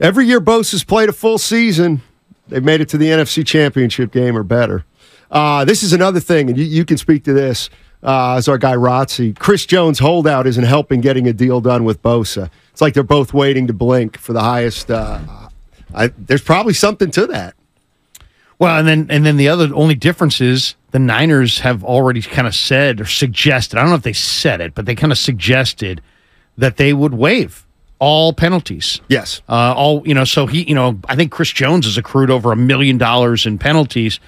Every year Bosa's played a full season, they've made it to the NFC Championship game or better. This is another thing, and you can speak to this as our guy Rotzi. Chris Jones' holdout isn't helping getting a deal done with Bosa. It's like they're both waiting to blink for the highest. There's probably something to that. Well, and then the only difference is the Niners have already kind of said or suggested. I don't know if they said it, but they kind of suggested that they would waive all penalties. Yes. So I think Chris Jones has accrued over $1 million in penalties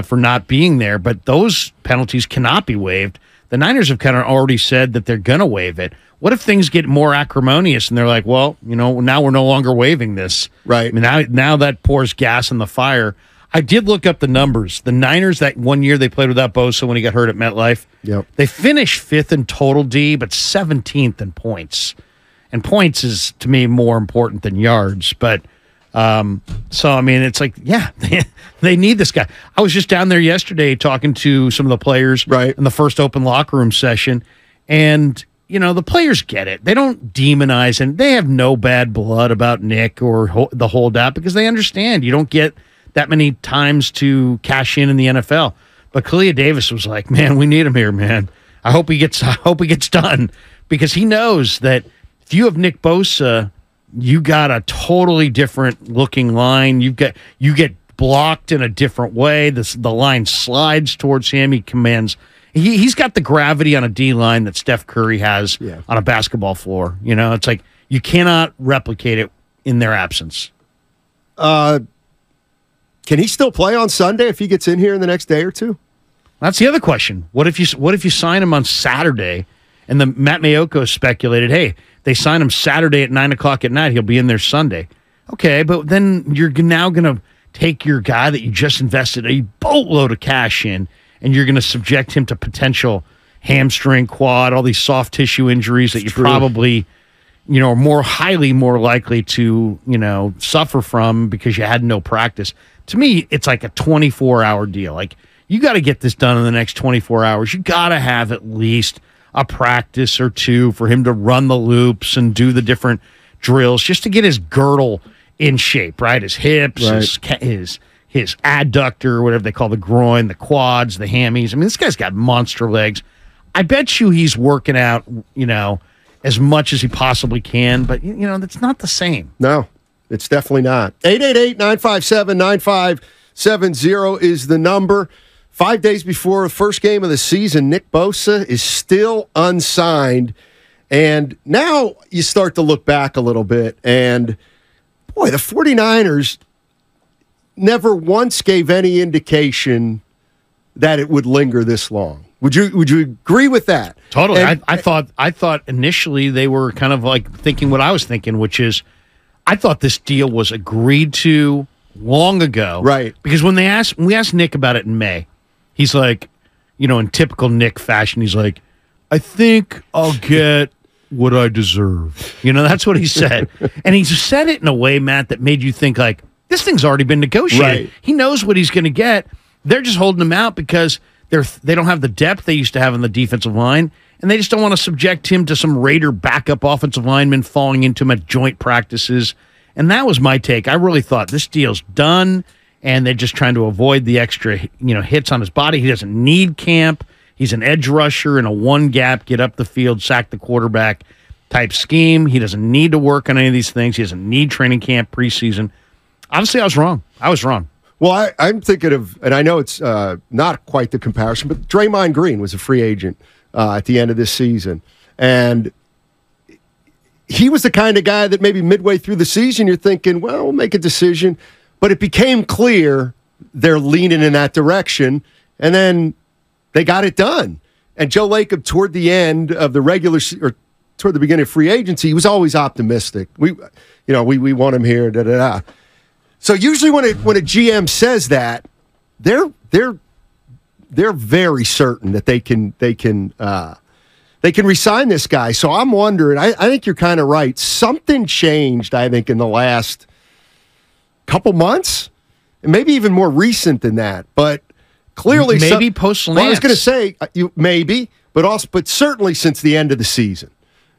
for not being there, but those penalties cannot be waived. The Niners have kind of already said that they're going to waive it. What if things get more acrimonious and they're like, well, now we're no longer waiving this. Right. I mean, now that pours gas on the fire. I did look up the numbers. The Niners, that 1 year they played without Bosa when he got hurt at MetLife, they finished 5th in total D, but 17th in points. And points is, to me, more important than yards. But, it's like, yeah, they need this guy. I was just down there yesterday talking to some of the players in the first open locker room session. And, the players get it. They don't demonize, and they have no bad blood about Nick or the holdout because they understand you don't get that many times to cash in the NFL. But Kalia Davis was like, man, we need him here, man. I hope he gets done because he knows that if you have Nick Bosa, you got a totally different looking line. You get blocked in a different way. The line slides towards him. He commands. He's got the gravity on a D line that Steph Curry has on a basketball floor. It's like you cannot replicate it in their absence. Can he still play on Sunday if he gets in here in the next day or two? That's the other question. What if you sign him on Saturday? And the Matt Mayoko speculated, hey, they sign him Saturday at 9:00 at night. He'll be in there Sunday. Okay, but then you're now going to take your guy that you just invested a boatload of cash in, and you're going to subject him to potential hamstring, quad, all these soft tissue injuries that you probably, are more likely to, suffer from because you had no practice. To me, it's like a 24-hour deal. Like, you got to get this done in the next 24 hours. You got to have at least a practice or two for him to run the loops and do the different drills just to get his girdle in shape, right? His hips, his adductor, whatever they call the groin, the quads, the hammies. I mean, this guy's got monster legs. I bet you he's working out, as much as he possibly can, but, that's not the same. No, it's definitely not. 888-957-9570 is the number. 5 days before the first game of the season, Nick Bosa is still unsigned. And now you start to look back a little bit. And, boy, the 49ers never once gave any indication that it would linger this long. Would you agree with that? Totally. And I thought initially they were kind of like thinking what I was thinking, which is I thought this deal was agreed to long ago. Right. Because when we asked Nick about it in May, he's like, in typical Nick fashion, he's like, I think I'll get what I deserve. That's what he said. And he said it in a way, Matt, that made you think like, this thing's already been negotiated. Right. He knows what he's going to get. They're just holding him out because they don't have the depth they used to have on the defensive line, and they just don't want to subject him to some Raider backup offensive lineman falling into him at joint practices. And that was my take. I really thought this deal's done, and they're just trying to avoid the extra, hits on his body. He doesn't need camp. He's an edge rusher in a one-gap, get up the field, sack the quarterback type scheme. He doesn't need to work on any of these things. He doesn't need training camp, preseason. Obviously, I was wrong. Well, I'm thinking of, and I know it's not quite the comparison, but Draymond Green was a free agent at the end of this season. And he was the kind of guy that maybe midway through the season you're thinking, well, we'll make a decision. But it became clear they're leaning in that direction, and then they got it done. And Joe Lacob, toward the end of the or toward the beginning of free agency, he was always optimistic. We want him here, da-da-da. So usually when a GM says that, they're very certain that they can re-sign this guy. So I'm wondering. I think you're kind of right. Something changed, I think, in the last couple months, and maybe even more recent than that. But clearly, maybe post Lance. Well, I was going to say maybe, but certainly since the end of the season,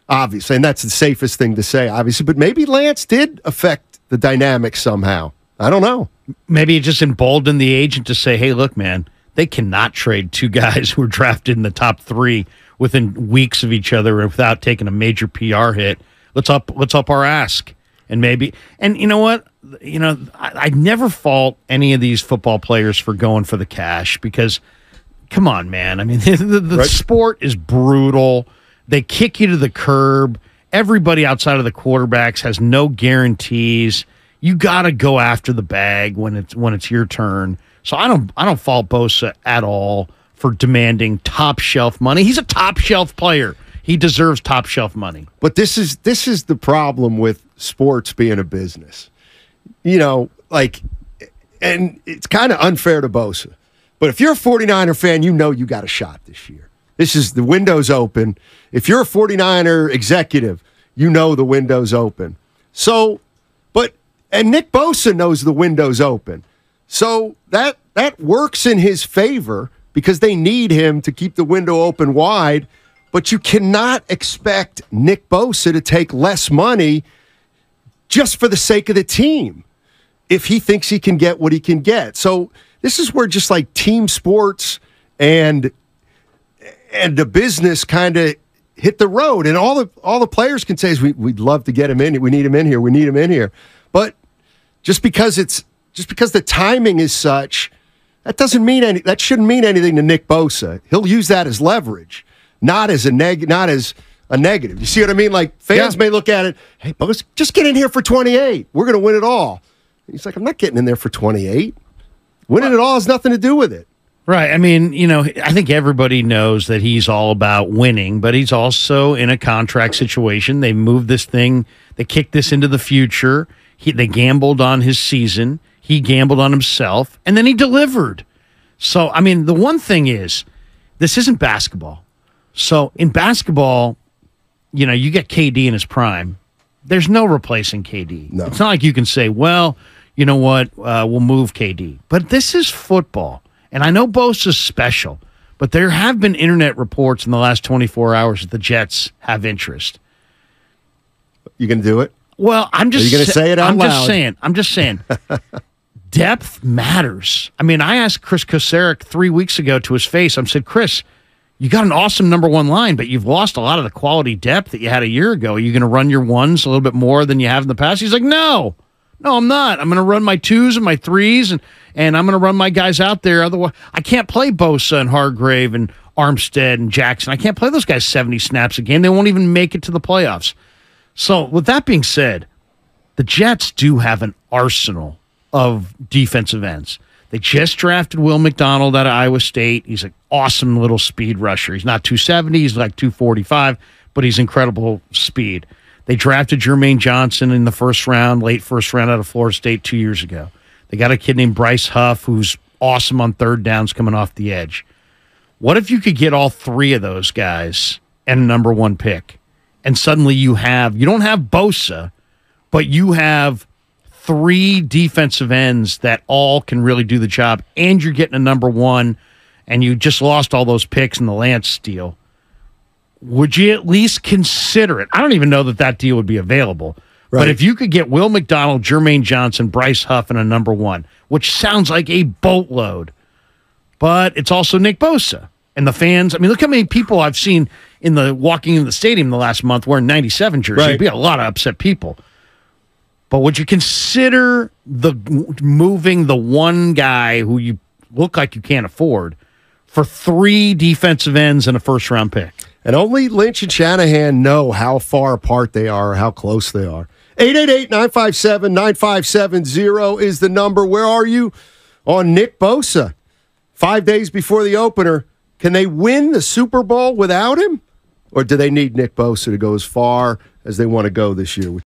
obviously, and that's the safest thing to say, obviously. But maybe Lance did affect the dynamic somehow. I don't know. Maybe it just emboldened the agent to say, hey, look, man, they cannot trade two guys who were drafted in the top 3 within weeks of each other without taking a major PR hit. Let's up our ask. And you know what? I never fault any of these football players for going for the cash because, come on, man. I mean, the sport is brutal. They kick you to the curb. Everybody outside of the quarterbacks has no guarantees. You got to go after the bag when it's your turn. So I don't fault Bosa at all for demanding top shelf money. He's a top shelf player. He deserves top shelf money. But this is the problem with sports being a business. And it's kind of unfair to Bosa. But if you're a 49er fan, you know you got a shot this year. The window's open. If you're a 49er executive, you know the window's open. And Nick Bosa knows the window's open. So that works in his favor because they need him to keep the window open wide. But you cannot expect Nick Bosa to take less money just for the sake of the team if he thinks he can get what he can get. So this is where just like team sports and the business kind of hit the road. And all the players can say is we'd love to get him in. We need him in here. We need him in here. But just because the timing is such, that shouldn't mean anything to Nick Bosa. He'll use that as leverage. Not as a negative. You see what I mean? Like, fans may look at it, hey, Bosa, just get in here for 28. We're going to win it all. He's like, I'm not getting in there for 28. Winning it all has nothing to do with it. Right. I mean, I think everybody knows that he's all about winning, but he's also in a contract situation. They moved this thing. They kicked this into the future. They gambled on his season. He gambled on himself, and then he delivered. So, I mean, the one thing is, this isn't basketball. So in basketball, you get KD in his prime. There's no replacing KD. No. It's not like you can say, well, you know what, we'll move KD. But this is football. And I know Bosa's special, but there have been internet reports in the last 24 hours that the Jets have interest. You going to do it? Well, I'm just... Are you going to say it out loud? I'm just saying. Depth matters. I mean, I asked Chris Kocurek 3 weeks ago to his face. I said, Chris, you got an awesome number 1 line, but you've lost a lot of the quality depth that you had a year ago. Are you going to run your ones a little bit more than you have in the past? He's like, no, I'm not. I'm going to run my 2s and my 3s, and I'm going to run my guys out there. Otherwise, I can't play Bosa and Hargrave and Armstead and Jackson. I can't play those guys 70 snaps a game. They won't even make it to the playoffs. So with that being said, the Jets do have an arsenal of defensive ends. They just drafted Will McDonald out of Iowa State. He's an awesome little speed rusher. He's not 270. He's like 245, but he's incredible speed. They drafted Jermaine Johnson in the late first round out of Florida State 2 years ago. They got a kid named Bryce Huff who's awesome on third downs coming off the edge. What if you could get all 3 of those guys and a number 1 pick? And suddenly you don't have Bosa, but you have 3 defensive ends that all can really do the job, and you're getting a number 1, and you just lost all those picks in the Lance deal. Would you at least consider it? I don't even know that deal would be available. Right. But if you could get Will McDonald, Jermaine Johnson, Bryce Huff, and a number 1, which sounds like a boatload, but it's also Nick Bosa. And the fans, I mean, look how many people I've seen walking in the stadium the last month wearing 97 jerseys. There'd be a lot of upset people. But would you consider moving the one guy who you look like you can't afford for 3 defensive ends and a first-round pick? And only Lynch and Shanahan know how far apart they are or how close they are. 888-957-9570 is the number. Where are you on Nick Bosa? 5 days before the opener. Can they win the Super Bowl without him? Or do they need Nick Bosa to go as far as they want to go this year?